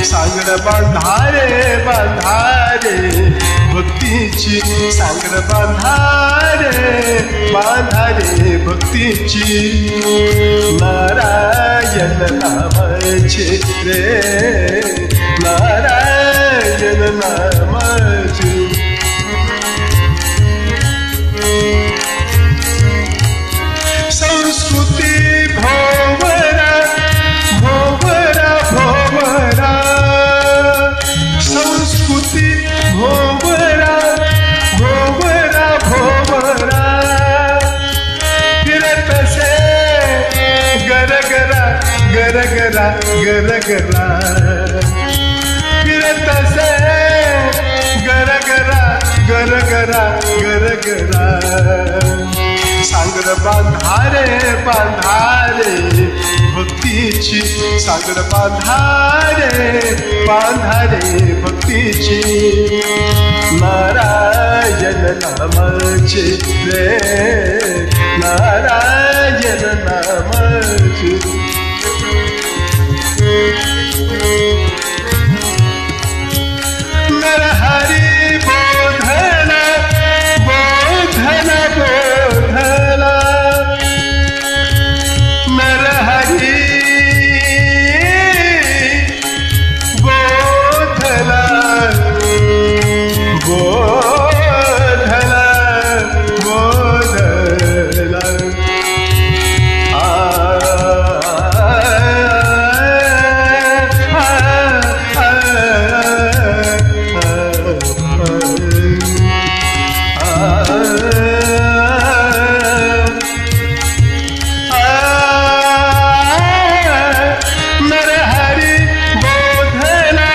सांगड बांधारे बांधारे भक्तीची सांगड बांधारे बांधारे भक्तीची नारायण नामाचे रे नारायण नामाचे संस्कृती भोवरा भोवरा भोवरा संस्कृती भोवरा भोवरा भोवरा फिरत से गरगरा गरगरा गरगरा फिरत से गरगरा गरगरा गरगरा सांगड बांधारे बांधारे भक्तीची सांगड बांधारे बांधारे भक्तीची नारायण नामाचे रे नारायण नामाचे नरहरी बोधना बोधना बोधना नरहरी बोधना बोधना बोधना नरहरी बोधना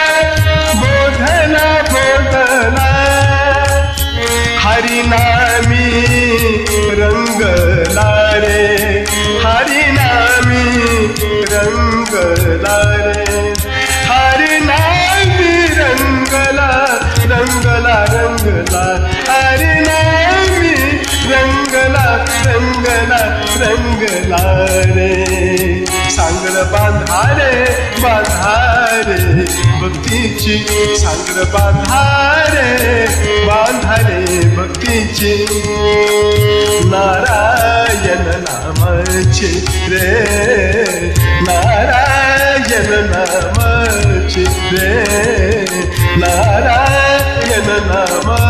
बोधना बोधना हरिनामी रंगला रे हरिनामी रंगला रे हरिनामी रंगला रंगला रंगला हरिनामी रंगला रंगला रंगला रे सांगड बांधारे बांधारे भक्तीची सांगड बांधारे बांधारे भक्तीची नारायण नामाचे रे नारायण नामाचे रे नारायण नामा